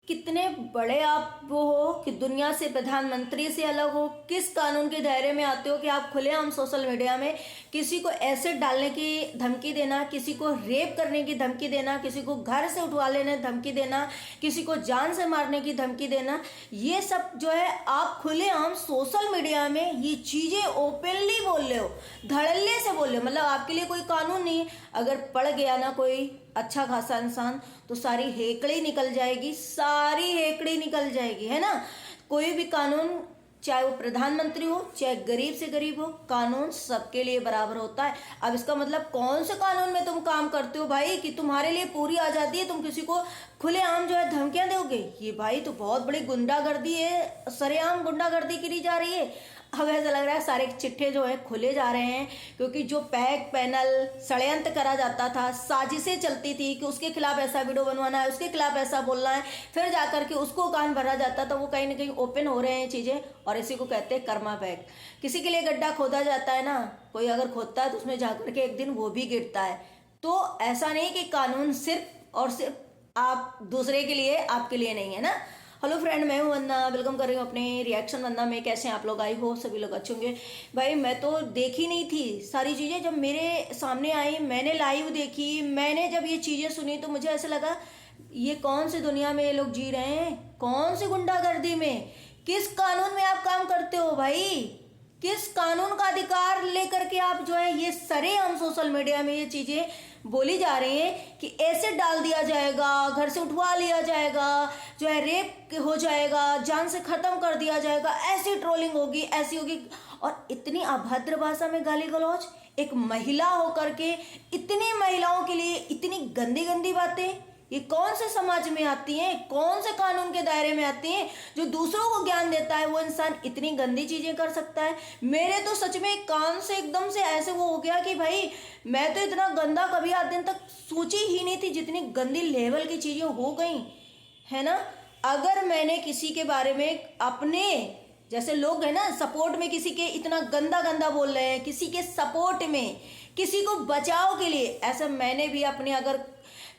कितने बड़े आप वो हो कि दुनिया से, प्रधानमंत्री से अलग हो, किस कानून के दायरे में आते हो कि आप खुलेआम सोशल मीडिया में किसी को एसिड डालने की धमकी देना, किसी को रेप करने की धमकी देना, किसी को घर से उठवा लेने धमकी देना, किसी को जान से मारने की धमकी देना, ये सब जो है आप खुलेआम सोशल मीडिया में ये चीज़ें ओपनली बोल रहे हो, धड़ल्ले से बोल रहे हो। मतलब आपके लिए कोई कानून नहीं, अगर पढ़ गया ना कोई अच्छा खासा इंसान तो सारी हेकड़ी निकल जाएगी, सारी हेकड़ी निकल जाएगी, है ना। कोई भी कानून, चाहे वो प्रधानमंत्री हो चाहे गरीब से गरीब हो, कानून सबके लिए बराबर होता है। अब इसका मतलब कौन से कानून में तुम काम करते हो भाई कि तुम्हारे लिए पूरी आज़ादी है, तुम किसी को खुलेआम जो है धमकियां दोगे? ये भाई तो बहुत बड़ी गुंडागर्दी है, सरेआम गुंडागर्दी करी जा रही है। अब ऐसा लग रहा है सारे चिट्ठे जो है खुले जा रहे हैं, क्योंकि जो पैक पैनल षड्यंत्र करा जाता था, साजिशें चलती थी कि उसके खिलाफ ऐसा वीडियो बनवाना है, उसके खिलाफ ऐसा बोलना है, फिर जाकर के उसको कान भरा जाता था, वो कहीं ना कहीं ओपन हो रहे हैं चीज़ें। और इसी को कहते हैं कर्मा पैक। किसी के लिए गड्ढा खोदा जाता है ना, कोई अगर खोदता है तो उसमें जाकर के एक दिन वो भी गिरता है। तो ऐसा नहीं कि कानून सिर्फ और सिर्फ आप दूसरे के लिए, आपके लिए नहीं है ना। हेलो फ्रेंड, मैं हूं वंदना, वेलकम कर रही हूँ अपने रिएक्शन वंदना में। कैसे हैं आप लोग? आई हो सभी लोग अच्छे होंगे। भाई मैं तो देखी नहीं थी सारी चीज़ें, जब मेरे सामने आई मैंने लाइव देखी, मैंने जब ये चीज़ें सुनी तो मुझे ऐसा लगा ये कौन सी दुनिया में ये लोग जी रहे हैं, कौन सी गुंडागर्दी में, किस कानून में आप काम करते हो भाई? किस कानून का अधिकार लेकर के आप जो है ये सरेआम सोशल मीडिया में ये चीजें बोली जा रही हैं कि एसिड डाल दिया जाएगा, घर से उठवा लिया जाएगा, जो है रेप हो जाएगा, जान से खत्म कर दिया जाएगा, ऐसी ट्रोलिंग होगी, ऐसी होगी। और इतनी अभद्र भाषा में गाली गलौज, एक महिला होकर के इतनी महिलाओं के लिए इतनी गंदी गंदी बातें, ये कौन से समाज में आती हैं, कौन से कानून के दायरे में आती हैं? जो दूसरों को ज्ञान देता है वो इंसान इतनी गंदी चीजें कर सकता है? मेरे तो सच में कान से एकदम से ऐसे वो हो गया कि भाई मैं तो इतना गंदा कभी आज दिन तक सोची ही नहीं थी, जितनी गंदी लेवल की चीजें हो गई है ना। अगर मैंने किसी के बारे में अपने जैसे लोग है ना सपोर्ट में किसी के इतना गंदा गंदा बोल रहे हैं, किसी के सपोर्ट में, किसी को बचाव के लिए, ऐसा मैंने भी अपने अगर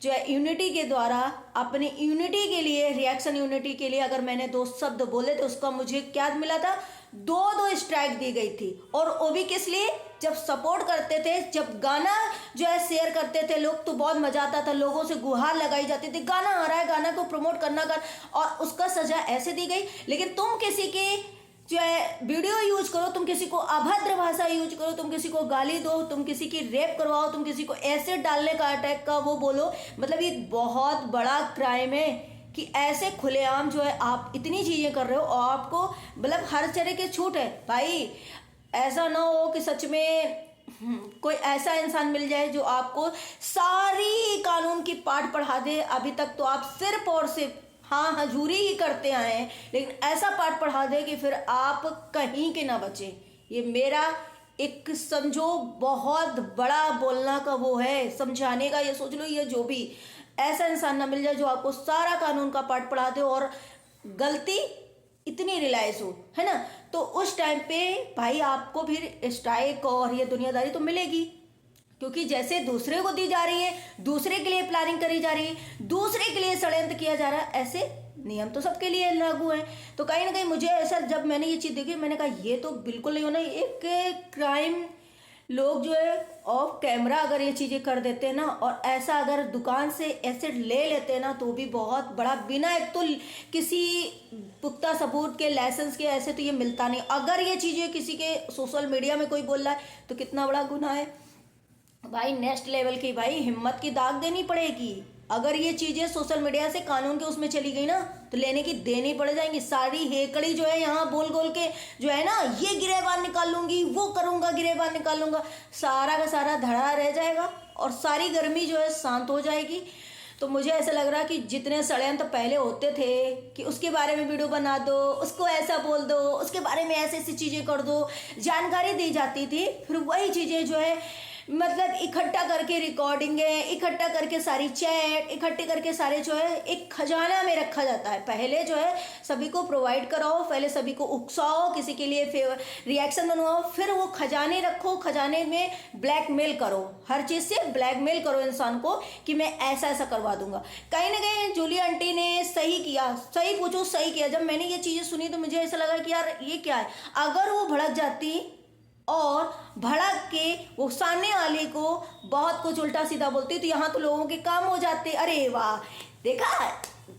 जो है यूनिटी के द्वारा, अपनी यूनिटी के लिए, रिएक्शन यूनिटी के लिए अगर मैंने दो शब्द बोले तो उसका मुझे क्या मिला था? दो स्ट्राइक दी गई थी। और वो भी किस लिए? जब सपोर्ट करते थे, जब गाना जो है शेयर करते थे लोग तो बहुत मजा आता था, लोगों से गुहार लगाई जाती थी, गाना आ रहा है, गाना को प्रमोट करना कर, और उसका सजा ऐसे दी गई। लेकिन तुम किसी की जो है वीडियो यूज करो, तुम किसी को अभद्र भाषा यूज करो, तुम किसी को गाली दो, तुम किसी की रेप करवाओ, तुम किसी को एसिड डालने का अटैक का वो बोलो, मतलब ये बहुत बड़ा क्राइम है कि ऐसे खुलेआम जो है आप इतनी चीजें कर रहे हो और आपको मतलब हर तरह की छूट है। भाई ऐसा ना हो कि सच में कोई ऐसा इंसान मिल जाए जो आपको सारी कानून की पाठ पढ़ा दे। अभी तक तो आप सिर्फ और सिर्फ हाँ हजूरी ही करते आए हैं, लेकिन ऐसा पाठ पढ़ा दे कि फिर आप कहीं के ना बचे। ये मेरा एक समझो बहुत बड़ा बोलना का वो है, समझाने का, ये सोच लो ये जो भी ऐसा इंसान ना मिल जाए जो आपको सारा कानून का पाठ पढ़ा दे और गलती इतनी रियलाइज हो, है ना। तो उस टाइम पे भाई आपको फिर स्ट्राइक और ये दुनियादारी तो मिलेगी, क्योंकि जैसे दूसरे को दी जा रही है, दूसरे के लिए प्लानिंग करी जा रही है, दूसरे के लिए षड्यंत्र किया जा रहा है, ऐसे नियम तो सबके लिए लागू है। तो कहीं ना कहीं मुझे ऐसा, जब मैंने ये चीज़ देखी मैंने कहा ये तो बिल्कुल नहीं होना। एक क्राइम लोग जो है ऑफ कैमरा अगर ये चीज़ें कर देते हैं ना, और ऐसा अगर दुकान से एसिड ले लेते हैं ना, तो भी बहुत बड़ा, बिना एक तो किसी पुख्ता सबूत के, लाइसेंस के, ऐसे तो ये मिलता नहीं। अगर ये चीज़ें किसी के सोशल मीडिया में कोई बोल रहा है तो कितना बड़ा गुनाह है भाई। नेक्स्ट लेवल की भाई हिम्मत की दाग देनी पड़ेगी। अगर ये चीजें सोशल मीडिया से कानून के उसमें चली गई ना तो लेने की देनी पड़ जाएंगी। सारी हेकड़ी जो है यहाँ बोल बोल के जो है ना, ये गिरेबान निकाल लूंगी, वो करूंगा, गिरेबान निकाल लूंगा, सारा का सारा धड़ा रह जाएगा और सारी गर्मी जो है शांत हो जाएगी। तो मुझे ऐसा लग रहा है कि जितने षड्यंत्र पहले होते थे कि उसके बारे में वीडियो बना दो, उसको ऐसा बोल दो, उसके बारे में ऐसी ऐसी चीज़ें कर दो, जानकारी दी जाती थी, फिर वही चीज़ें जो है मतलब इकट्ठा करके रिकॉर्डिंगें, इकट्ठा करके सारी चैट, इकट्ठे करके सारे जो है एक खजाना में रखा जाता है। पहले जो है सभी को प्रोवाइड कराओ, पहले सभी को उकसाओ, किसी के लिए रिएक्शन बनवाओ, फिर वो खजाने रखो, खजाने में ब्लैकमेल करो, हर चीज़ से ब्लैकमेल करो इंसान को कि मैं ऐसा ऐसा करवा दूंगा। कहीं ना कहीं जूली आंटी ने सही किया, सही पूछो सही किया। जब मैंने ये चीज़ें सुनी तो मुझे ऐसा लगा कि यार ये क्या है। अगर वो भड़क जाती और भड़क के वो सामने वाले को बहुत कुछ उल्टा सीधा बोलती तो यहाँ तो लोगों के काम हो जाते। अरे वाह, देखा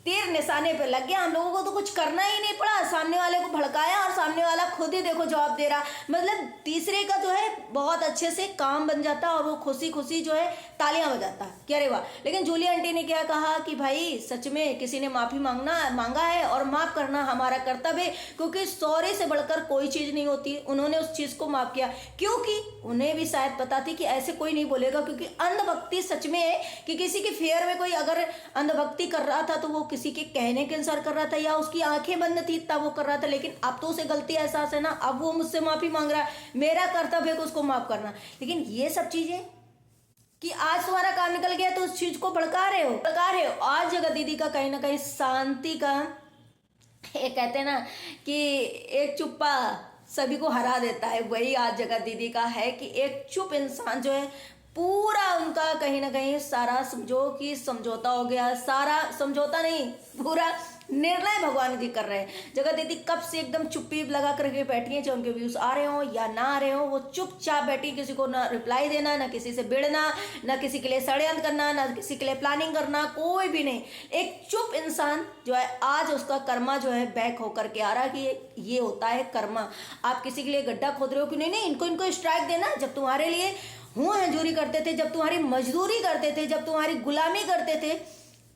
तीर निशाने पे लग गया। हम लोगों को तो कुछ करना ही नहीं पड़ा, सामने वाले को भड़काया और सामने वाला खुद ही देखो जवाब दे रहा। मतलब तीसरे का जो है बहुत अच्छे से काम बन जाता और वो खुशी खुशी जो है तालियां बजाता कि अरे वाह। लेकिन जूली आंटी ने क्या कहा कि भाई सच में किसी ने माफ़ी मांगा है और माफ़ करना हमारा कर्तव्य है, क्योंकि सॉरी से बढ़कर कोई चीज़ नहीं होती। उन्होंने उस चीज़ को माफ़ किया क्योंकि उन्हें भी शायद पता थी कि ऐसे कोई नहीं बोलेगा, क्योंकि अंधभक्ति सच में है कि किसी के फेयर में कोई अगर अंधभक्ति कर रहा था तो वो किसी के कहने के अनुसार कर रहा था या उसकी आंखें बंद थी तब वो कर रहा था। लेकिन अब तो उसे गलती एहसास है ना, अब वो मुझसे माफ़ी मांग रहा है, मेरा कर्तव्य है उसको माफ़ करना। लेकिन ये सब चीज़ें कि आज तुम्हारा काम निकल गया तो उस चीज़ को भड़का रहे हो। आज जगह दीदी का कहीं ना कहीं शांति का, ये कहते हैं ना कि एक चुप्पा सभी को हरा देता है, वही आज जगह दीदी का है कि एक चुप इंसान जो है पूरा उनका कहीं ना कहीं सारा समझो कि समझौता हो गया। सारा समझौता नहीं, पूरा निर्णय भगवान जी कर रहे हैं। जगह दीदी कब से एकदम चुप्पी लगा करके बैठी है, चाहे उनके व्यूज आ रहे हो या ना आ रहे हो, वो चुपचाप बैठी, किसी को ना रिप्लाई देना, ना किसी से भिड़ना, ना किसी के लिए षड्यंत्र करना, ना किसी के लिए प्लानिंग करना, कोई भी नहीं। एक चुप इंसान जो है आज उसका कर्मा जो है बैक होकर के आ रहा है कि ये होता है कर्मा। आप किसी के लिए गड्ढा खोद रहे हो कि नहीं इनको स्ट्राइक देना। जब तुम्हारे लिए हजूरी करते थे, जब तुम्हारी मजदूरी करते थे, जब तुम्हारी गुलामी करते थे,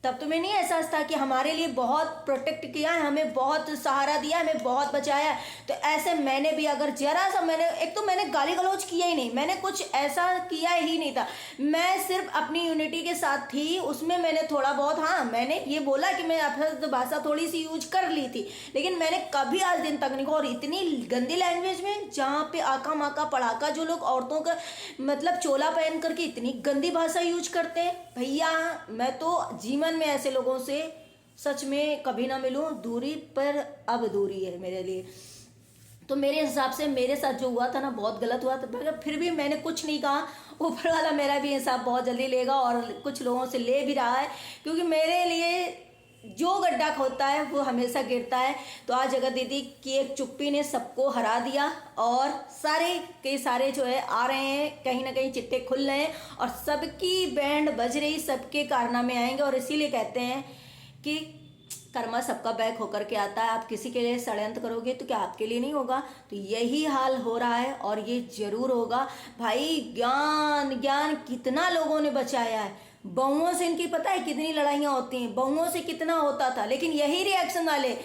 तब तुम्हें नहीं एहसास था कि हमारे लिए बहुत प्रोटेक्ट किया है, हमें बहुत सहारा दिया, हमें बहुत बचाया। तो ऐसे मैंने भी अगर जरा सा मैंने गाली गलौज किया ही नहीं, मैंने कुछ ऐसा किया ही नहीं था। मैं सिर्फ अपनी यूनिटी के साथ थी, उसमें मैंने थोड़ा बहुत, हाँ मैंने ये बोला कि मैं अपनी भाषा थोड़ी सी यूज कर ली थी, लेकिन मैंने कभी आज दिन तक नहीं। और इतनी गंदी लैंग्वेज में जहाँ पे आका माका पढ़ाका जो लोग औरतों का मतलब चोला पहन करके इतनी गंदी भाषा यूज करते हैं, भैया मैं तो जीवन में ऐसे लोगों से सच में कभी ना मिलूं। दूरी पर अब दूरी है मेरे लिए। तो मेरे हिसाब से मेरे साथ जो हुआ था ना बहुत गलत हुआ था, मगर फिर भी मैंने कुछ नहीं कहा। ऊपर वाला मेरा भी हिसाब बहुत जल्दी लेगा और कुछ लोगों से ले भी रहा है, क्योंकि मेरे लिए जो गड्ढा खोदता है वो हमेशा गिरता है। तो आज जगह दीदी की एक चुप्पी ने सबको हरा दिया और सारे के सारे जो है आ रहे हैं, कहीं ना कहीं चिट्टे खुल रहे हैं और सबकी बैंड बज रही, सबके कारनामे आएंगे। और इसीलिए कहते हैं कि कर्मा सबका बैक होकर के आता है। आप किसी के लिए षड्यंत्र करोगे तो क्या आपके लिए नहीं होगा? तो यही हाल हो रहा है और ये जरूर होगा भाई। ज्ञान कितना लोगों ने बचाया है, बहुओं से इनकी पता है कितनी लड़ाइयाँ होती हैं, बहुओं से कितना होता था, लेकिन यही रिएक्शन वाले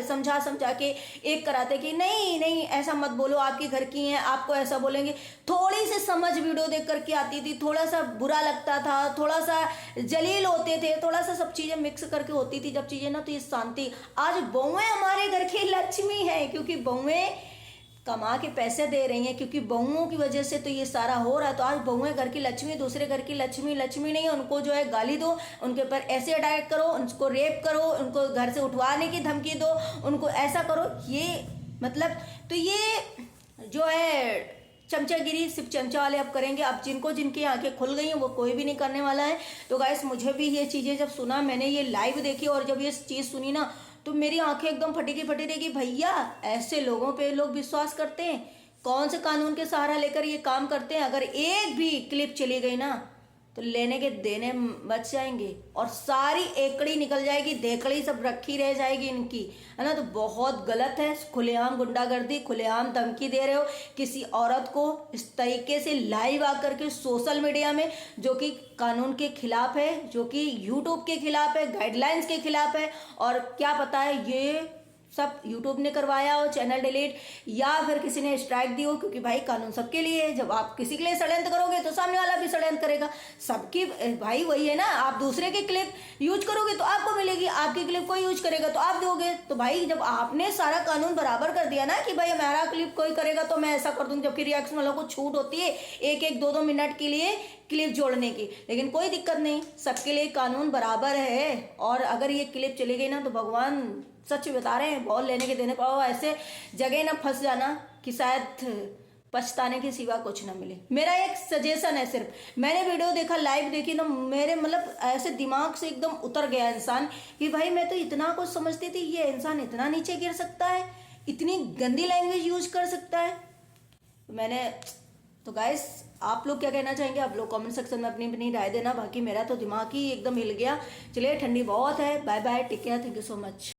समझा के एक कराते कि नहीं ऐसा मत बोलो, आपके घर की हैं, आपको ऐसा बोलेंगे। थोड़ी सी समझ वीडियो देख करके आती थी, थोड़ा सा बुरा लगता था, थोड़ा सा जलील होते थे, थोड़ा सा सब चीज़ें मिक्स करके होती थी जब चीज़ें ना, तो ये शांति। आज बहुएं हमारे घर की लक्ष्मी है, क्योंकि बहुएं कमा के पैसे दे रही हैं, क्योंकि बहुओं की वजह से तो ये सारा हो रहा है। तो आज बहुएं घर की लक्ष्मी, दूसरे घर की लक्ष्मी नहीं है, उनको जो है गाली दो, उनके ऊपर ऐसे अटैक करो, उनको रेप करो, उनको घर से उठवाने की धमकी दो, उनको ऐसा करो। ये मतलब तो ये जो है चमचागिरी सिर्फ चमचा वाले अब करेंगे। अब जिनकी आंखें खुल गई हैं वो कोई भी नहीं करने वाला है। तो गाइस मुझे भी ये चीज़ें जब सुना, मैंने ये लाइव देखी और जब ये चीज़ सुनी ना, तो मेरी आंखें एकदम फटी रहेगी। भैया ऐसे लोगों पे लोग विश्वास करते हैं? कौन से कानून के सहारा लेकर ये काम करते हैं? अगर एक भी क्लिप चली गई ना तो लेने के देने बच जाएंगे और सारी एकड़ी निकल जाएगी, देकड़ी सब रखी रह जाएगी इनकी, है ना। तो बहुत गलत है, खुलेआम गुंडागर्दी, खुलेआम धमकी दे रहे हो किसी औरत को इस तरीके से लाइव आकर के सोशल मीडिया में, जो कि कानून के खिलाफ है, जो कि यूट्यूब के खिलाफ है, गाइडलाइंस के खिलाफ है। और क्या पता है ये सब यूट्यूब ने करवाया हो, चैनल डिलीट, या फिर किसी ने स्ट्राइक दी हो, क्योंकि भाई कानून सबके लिए है। जब आप किसी के लिए षड्यंत्र करोगे तो सामने वाला भी षड्यंत्र करेगा। सबकी भाई वही है ना, आप दूसरे की क्लिप यूज करोगे तो आपको मिलेगी, आपकी क्लिप कोई यूज करेगा तो आप दोगे। तो भाई जब आपने सारा कानून बराबर कर दिया ना कि भाई हमारा क्लिप कोई करेगा तो मैं ऐसा कर दूंगी, जबकि रिएक्शन वालों को छूट होती है 1-1, 2-2 मिनट के लिए क्लिप जोड़ने की, लेकिन कोई दिक्कत नहीं, सबके लिए कानून बराबर है। और अगर ये क्लिप चली गई ना तो भगवान सच बता रहे हैं, बॉल लेने के देने पाओ, ऐसे जगह ना फंस जाना कि शायद पछताने के सिवा कुछ ना मिले। मेरा एक सजेशन है सिर्फ, मैंने वीडियो देखा, लाइव देखी ना, मेरे मतलब ऐसे दिमाग से एकदम उतर गया इंसान कि भाई मैं तो इतना कुछ समझती थी, ये इंसान इतना नीचे गिर सकता है, इतनी गंदी लैंग्वेज यूज कर सकता है। मैंने तो गाइस, आप लोग क्या कहना चाहेंगे? आप लोग कमेंट सेक्शन में अपनी अपनी राय देना। बाकी मेरा तो दिमाग ही एकदम हिल गया। चलिए, ठंडी बहुत है। Bye bye, take care, thank you so much.